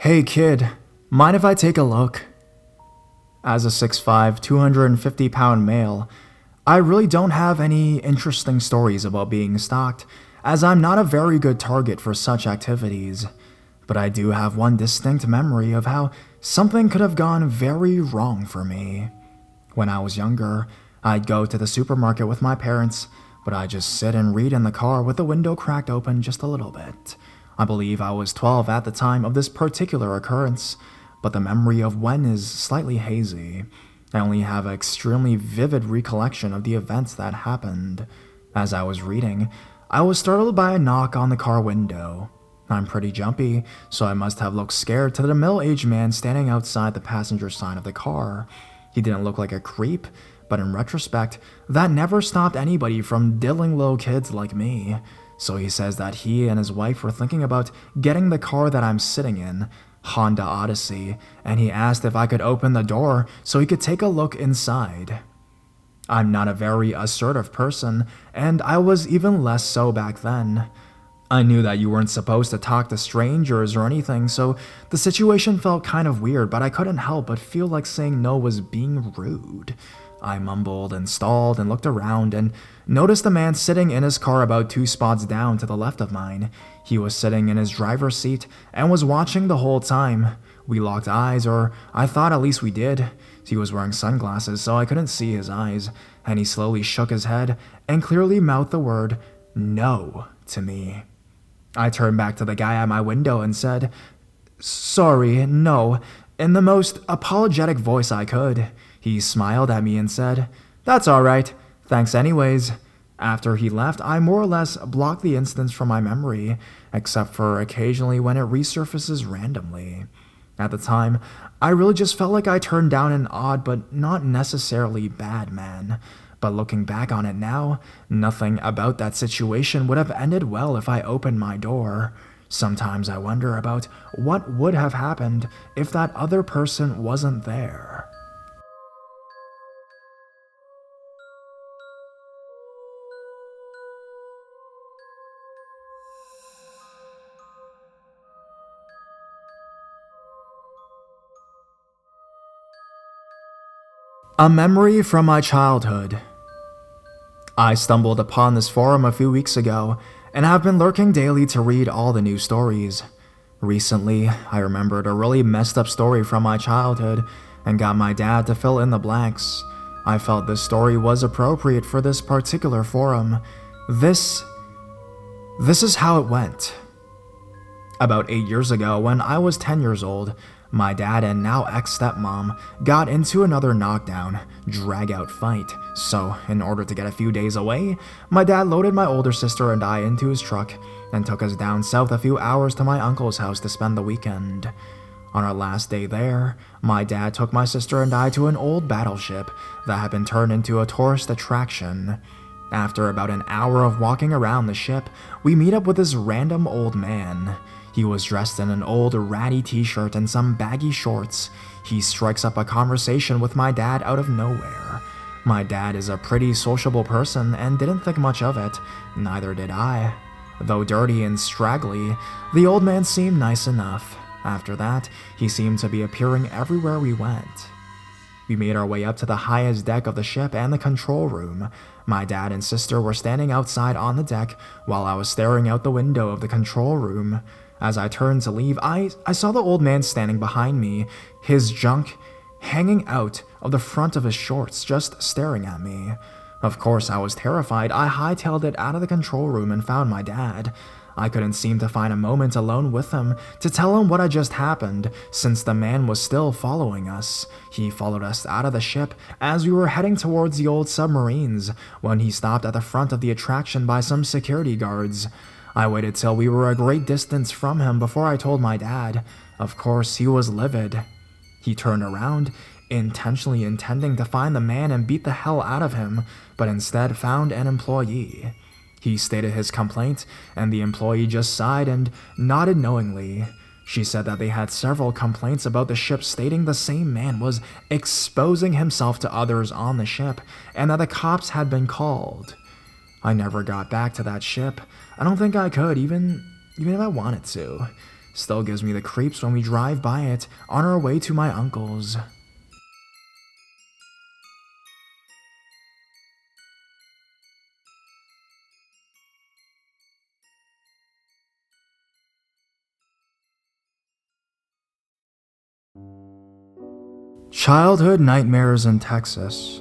Hey kid, mind if I take a look? As a 6'5", 250-pound male, I really don't have any interesting stories about being stalked, as I'm not a very good target for such activities. But I do have one distinct memory of how something could have gone very wrong for me. When I was younger, I'd go to the supermarket with my parents, but I'd just sit and read in the car with the window cracked open just a little bit. I believe I was 12 at the time of this particular occurrence, but the memory of when is slightly hazy. I only have an extremely vivid recollection of the events that happened. As I was reading, I was startled by a knock on the car window. I'm pretty jumpy, so I must have looked scared to the middle-aged man standing outside the passenger side of the car. He didn't look like a creep, but in retrospect, that never stopped anybody from diddling little kids like me. So he says that he and his wife were thinking about getting the car that I'm sitting in, Honda Odyssey, and he asked if I could open the door so he could take a look inside. I'm not a very assertive person, and I was even less so back then. I knew that you weren't supposed to talk to strangers or anything, so the situation felt kind of weird, but I couldn't help but feel like saying no was being rude. I mumbled and stalled and looked around and noticed a man sitting in his car about 2 spots down to the left of mine. He was sitting in his driver's seat and was watching the whole time. We locked eyes, or I thought at least we did. He was wearing sunglasses, so I couldn't see his eyes, and he slowly shook his head and clearly mouthed the word "no" to me. I turned back to the guy at my window and said, "Sorry, no," in the most apologetic voice I could. He smiled at me and said, "That's all right. Thanks anyways." After he left, I more or less blocked the incidents from my memory, except for occasionally when it resurfaces randomly. At the time, I really just felt like I turned down an odd but not necessarily bad man. But looking back on it now, nothing about that situation would have ended well if I opened my door. Sometimes I wonder about what would have happened if that other person wasn't there. A memory from my childhood. I stumbled upon this forum a few weeks ago and have been lurking daily to read all the new stories. Recently, I remembered a really messed up story from my childhood and got my dad to fill in the blanks. I felt this story was appropriate for this particular forum. This is how it went. About 8 years ago, when I was 10 years old, my dad and now ex-stepmom got into another knockdown, drag-out fight. So, in order to get a few days away, my dad loaded my older sister and I into his truck and took us down south a few hours to my uncle's house to spend the weekend. On our last day there, my dad took my sister and I to an old battleship that had been turned into a tourist attraction. After about an hour of walking around the ship, we meet up with this random old man. He was dressed in an old ratty t-shirt and some baggy shorts. He strikes up a conversation with my dad out of nowhere. My dad is a pretty sociable person and didn't think much of it. Neither did I. Though dirty and straggly, the old man seemed nice enough. After that, he seemed to be appearing everywhere we went. We made our way up to the highest deck of the ship and the control room. My dad and sister were standing outside on the deck while I was staring out the window of the control room. As I turned to leave, I saw the old man standing behind me, his junk hanging out of the front of his shorts, just staring at me. Of course, I was terrified. I hightailed it out of the control room and found my dad. I couldn't seem to find a moment alone with him to tell him what had just happened, since the man was still following us. He followed us out of the ship as we were heading towards the old submarines, when he stopped at the front of the attraction by some security guards. I waited till we were a great distance from him before I told my dad. Of course, he was livid. He turned around, intentionally intending to find the man and beat the hell out of him, but instead found an employee. He stated his complaint, and the employee just sighed and nodded knowingly. She said that they had several complaints about the ship stating the same man was exposing himself to others on the ship, and that the cops had been called. I never got back to that ship. I don't think I could, even if I wanted to. Still gives me the creeps when we drive by it on our way to my uncle's. Childhood nightmares in Texas.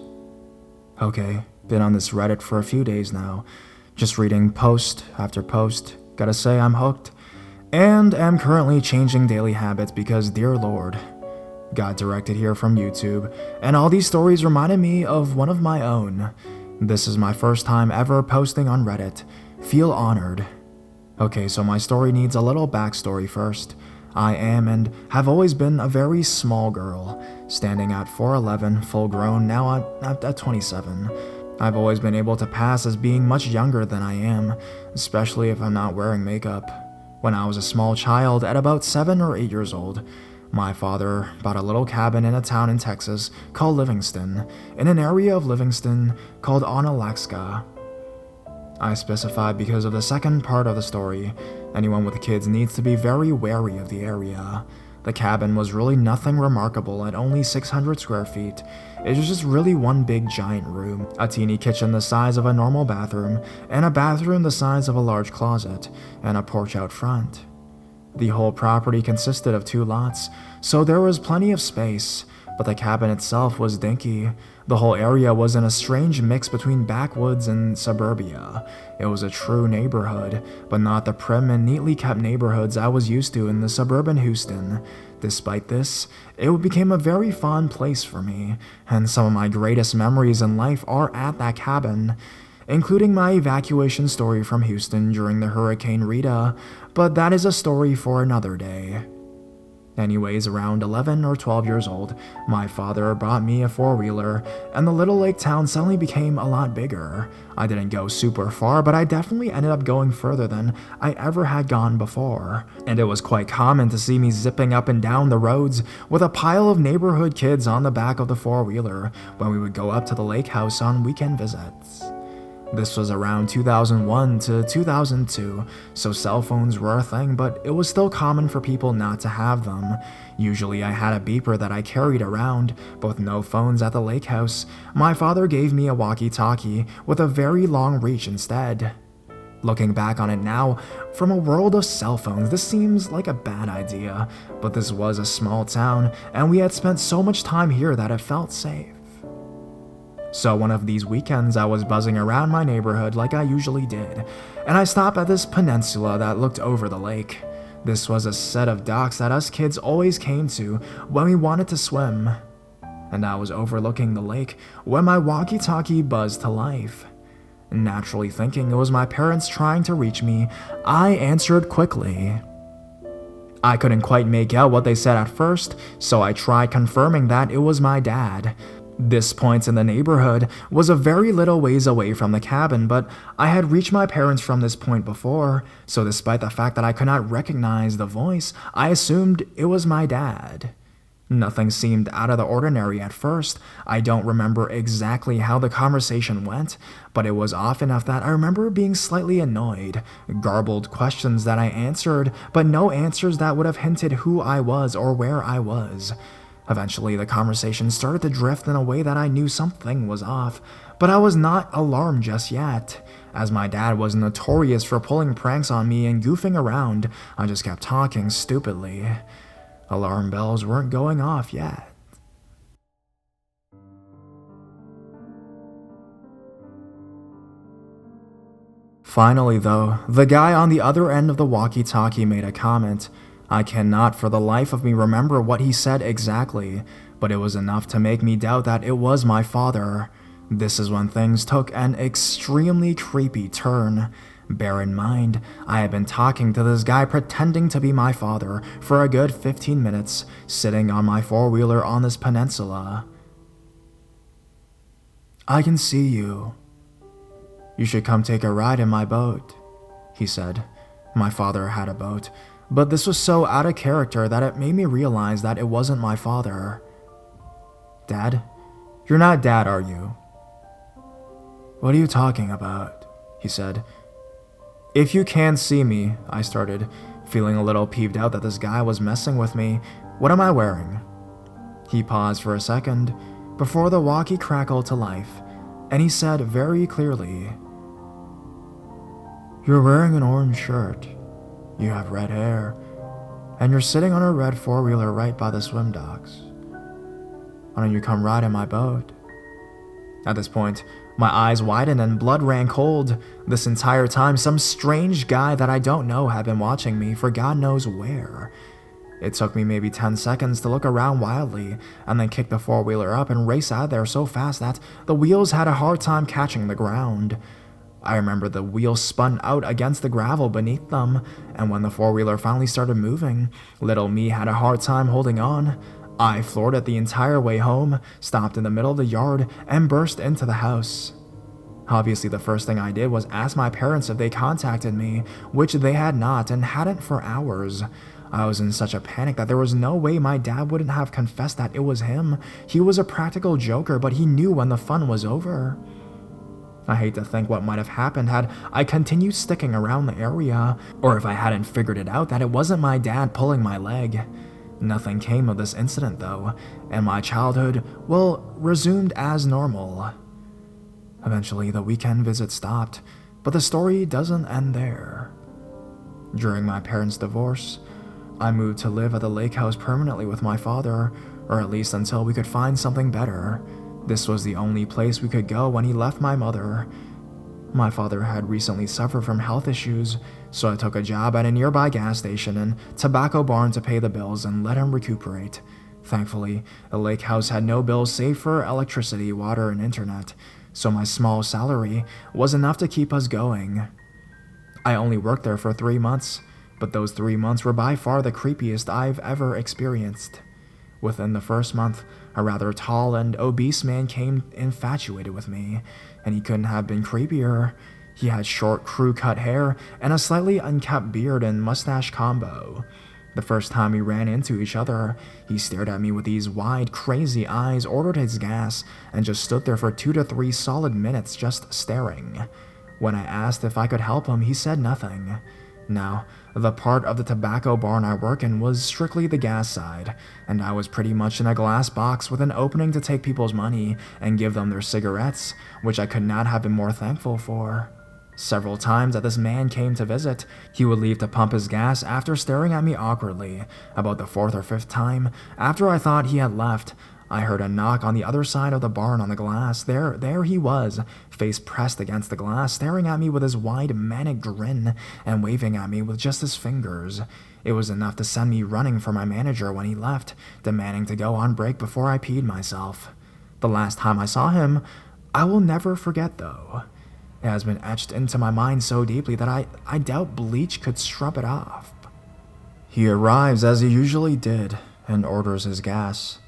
Okay, been on this Reddit for a few days now, just reading post after post. Gotta say I'm hooked, and am currently changing daily habits because, dear lord, got directed here from YouTube, and all these stories reminded me of one of my own. This is my first time ever posting on Reddit. Feel honored. Okay, so my story needs a little backstory first. I am and have always been a very small girl, standing at 4'11", full grown, now at 27. I've always been able to pass as being much younger than I am, especially if I'm not wearing makeup. When I was a small child, at about 7 or 8 years old, my father bought a little cabin in a town in Texas called Livingston, in an area of Livingston called Onalaska. I specify because of the second part of the story. Anyone with kids needs to be very wary of the area. The cabin was really nothing remarkable at only 600 square feet. It was just really one big giant room, a teeny kitchen the size of a normal bathroom, and a bathroom the size of a large closet, and a porch out front. The whole property consisted of 2 lots, so there was plenty of space, but the cabin itself was dinky. The whole area was in a strange mix between backwoods and suburbia. It was a true neighborhood, but not the prim and neatly kept neighborhoods I was used to in the suburban Houston. Despite this, it became a very fond place for me, and some of my greatest memories in life are at that cabin, including my evacuation story from Houston during the Hurricane Rita, but that is a story for another day. Anyways, around 11 or 12 years old, my father bought me a 4-wheeler, and the little lake town suddenly became a lot bigger. I didn't go super far, but I definitely ended up going further than I ever had gone before. And it was quite common to see me zipping up and down the roads with a pile of neighborhood kids on the back of the 4-wheeler when we would go up to the lake house on weekend visits. This was around 2001 to 2002, so cell phones were a thing, but it was still common for people not to have them. Usually I had a beeper that I carried around, but with no phones at the lake house, my father gave me a walkie-talkie with a very long reach instead. Looking back on it now, from a world of cell phones, this seems like a bad idea, but this was a small town, and we had spent so much time here that it felt safe. So one of these weekends I was buzzing around my neighborhood like I usually did, and I stopped at this peninsula that looked over the lake. This was a set of docks that us kids always came to when we wanted to swim. And I was overlooking the lake when my walkie-talkie buzzed to life. Naturally thinking it was my parents trying to reach me, I answered quickly. I couldn't quite make out what they said at first, so I tried confirming that it was my dad. This point in the neighborhood was a very little ways away from the cabin, but I had reached my parents from this point before, so despite the fact that I could not recognize the voice, I assumed it was my dad. Nothing seemed out of the ordinary at first. I don't remember exactly how the conversation went, but it was off enough that I remember being slightly annoyed, garbled questions that I answered, but no answers that would have hinted who I was or where I was. Eventually, the conversation started to drift in a way that I knew something was off, but I was not alarmed just yet. As my dad was notorious for pulling pranks on me and goofing around, I just kept talking stupidly. Alarm bells weren't going off yet. Finally, though, the guy on the other end of the walkie-talkie made a comment. I cannot for the life of me remember what he said exactly, but it was enough to make me doubt that it was my father. This is when things took an extremely creepy turn. Bear in mind, I had been talking to this guy pretending to be my father for a good 15 minutes, sitting on my 4-wheeler on this peninsula. "I can see you. You should come take a ride in my boat," he said. My father had a boat, but this was so out of character that it made me realize that it wasn't my father. "Dad? You're not Dad, are you?" "What are you talking about?" he said. "If you can see me," I started, feeling a little peeved out that this guy was messing with me. "What am I wearing?" He paused for a second before the walkie crackled to life, and he said very clearly, "You're wearing an orange shirt, you have red hair, and you're sitting on a red four-wheeler right by the swim docks. Why don't you come ride in my boat?" At this point, my eyes widened and blood ran cold. This entire time, some strange guy that I don't know had been watching me for God knows where. It took me maybe 10 seconds to look around wildly and then kick the four-wheeler up and race out of there so fast that the wheels had a hard time catching the ground. I remember the wheels spun out against the gravel beneath them, and when the four-wheeler finally started moving, little me had a hard time holding on. I floored it the entire way home, stopped in the middle of the yard, and burst into the house. Obviously, the first thing I did was ask my parents if they contacted me, which they had not and hadn't for hours. I was in such a panic that there was no way my dad wouldn't have confessed that it was him. He was a practical joker, but he knew when the fun was over. I hate to think what might have happened had I continued sticking around the area, or if I hadn't figured it out that it wasn't my dad pulling my leg. Nothing came of this incident though, and my childhood, well, resumed as normal. Eventually, the weekend visit stopped, but the story doesn't end there. During my parents' divorce, I moved to live at the lake house permanently with my father, or at least until we could find something better. This was the only place we could go when he left my mother. My father had recently suffered from health issues, so I took a job at a nearby gas station and tobacco barn to pay the bills and let him recuperate. Thankfully, the lake house had no bills save for electricity, water, and internet, so my small salary was enough to keep us going. I only worked there for 3 months, but those 3 months were by far the creepiest I've ever experienced. Within the first month, a rather tall and obese man came infatuated with me, and he couldn't have been creepier. He had short, crew-cut hair and a slightly unkempt beard and mustache combo. The first time we ran into each other, he stared at me with these wide, crazy eyes, ordered his gas, and just stood there for 2 to 3 solid minutes just staring. When I asked if I could help him, he said nothing. Now, the part of the tobacco barn I work in was strictly the gas side, and I was pretty much in a glass box with an opening to take people's money and give them their cigarettes, which I could not have been more thankful for. Several times that this man came to visit, he would leave to pump his gas after staring at me awkwardly. About the 4th or 5th time, after I thought he had left, I heard a knock on the other side of the barn on the glass. There he was, face pressed against the glass, staring at me with his wide, manic grin and waving at me with just his fingers. It was enough to send me running for my manager when he left, demanding to go on break before I peed myself. The last time I saw him, I will never forget though. It has been etched into my mind so deeply that I doubt bleach could scrub it off. He arrives as he usually did and orders his gas.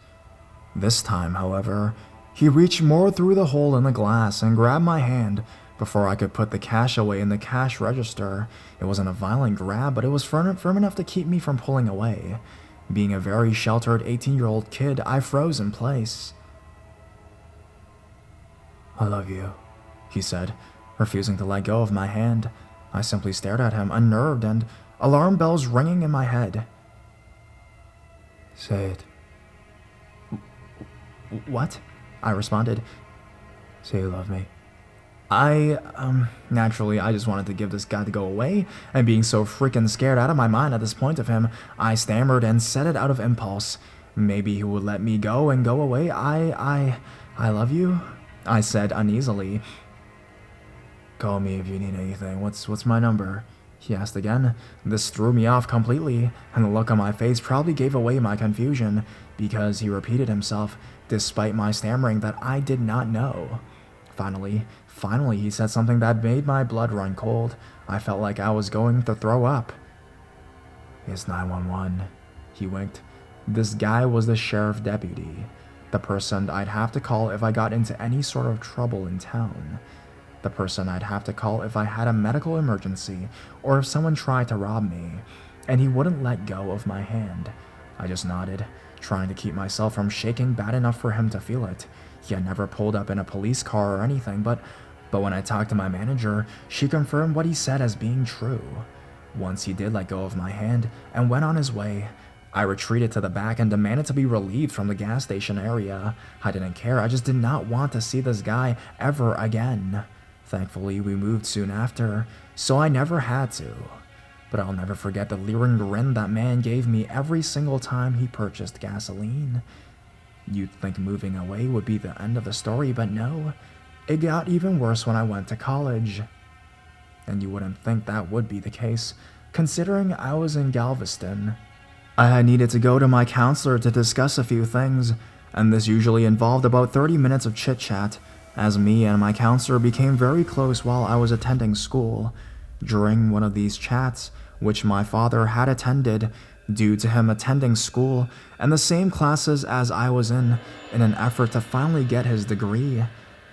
This time, however, he reached more through the hole in the glass and grabbed my hand before I could put the cash away in the cash register. It wasn't a violent grab, but it was firm enough to keep me from pulling away. Being a very sheltered 18-year-old kid, I froze in place. "I love you," he said, refusing to let go of my hand. I simply stared at him, unnerved, and alarm bells ringing in my head. "Say it." "What?" I responded. "Say you love me." Naturally, I just wanted to give this guy to go away, and being so freaking scared out of my mind at this point of him, I stammered and said it out of impulse. Maybe he would let me go and go away. I love you," I said uneasily. "Call me if you need anything. What's my number?" he asked again. This threw me off completely, and the look on my face probably gave away my confusion, because he repeated himself, despite my stammering that I did not know. Finally, he said something that made my blood run cold. I felt like I was going to throw up. "It's 911, he winked. This guy was the sheriff deputy, the person I'd have to call if I got into any sort of trouble in town. The person I'd have to call if I had a medical emergency or if someone tried to rob me, and he wouldn't let go of my hand. I just nodded, trying to keep myself from shaking bad enough for him to feel it. He had never pulled up in a police car or anything, but when I talked to my manager, she confirmed what he said as being true. Once he did let go of my hand and went on his way, I retreated to the back and demanded to be relieved from the gas station area. I didn't care, I just did not want to see this guy ever again. Thankfully, we moved soon after, so I never had to. But I'll never forget the leering grin that man gave me every single time he purchased gasoline. You'd think moving away would be the end of the story, but no. It got even worse when I went to college. And you wouldn't think that would be the case, considering I was in Galveston. I had needed to go to my counselor to discuss a few things, and this usually involved about 30 minutes of chit-chat, as me and my counselor became very close while I was attending school. During one of these chats, which my father had attended, due to him attending school and the same classes as I was in an effort to finally get his degree,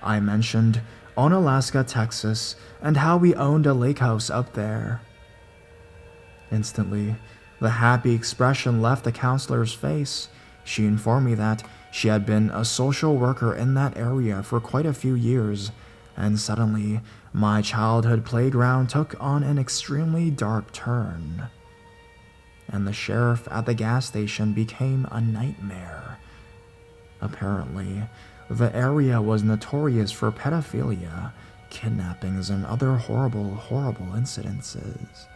I mentioned Onalaska, Texas, and how we owned a lake house up there. Instantly, the happy expression left the counselor's face. She informed me that she had been a social worker in that area for quite a few years, and suddenly, my childhood playground took on an extremely dark turn. And the sheriff at the gas station became a nightmare. Apparently, the area was notorious for pedophilia, kidnappings, and other horrible incidences.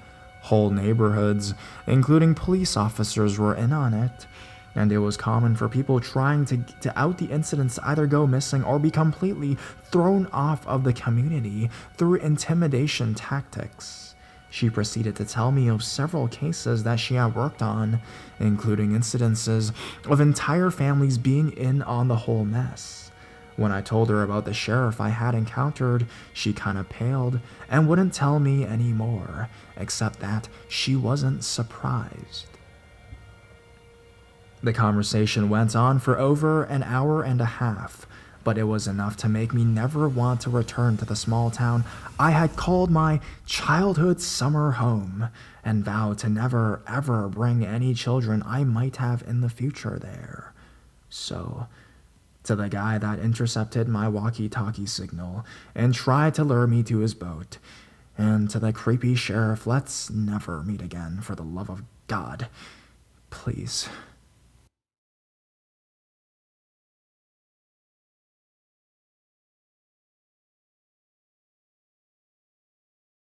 Whole neighborhoods, including police officers, were in on it, and it was common for people trying to out the incidents to either go missing or be completely thrown off of the community through intimidation tactics. She proceeded to tell me of several cases that she had worked on, including incidences of entire families being in on the whole mess. When I told her about the sheriff I had encountered, she kind of paled and wouldn't tell me anymore, except that she wasn't surprised. The conversation went on for over an hour and a half, but it was enough to make me never want to return to the small town I had called my childhood summer home, and vowed to never ever bring any children I might have in the future there. So, to the guy that intercepted my walkie-talkie signal and tried to lure me to his boat, and to the creepy sheriff, let's never meet again, for the love of God. Please.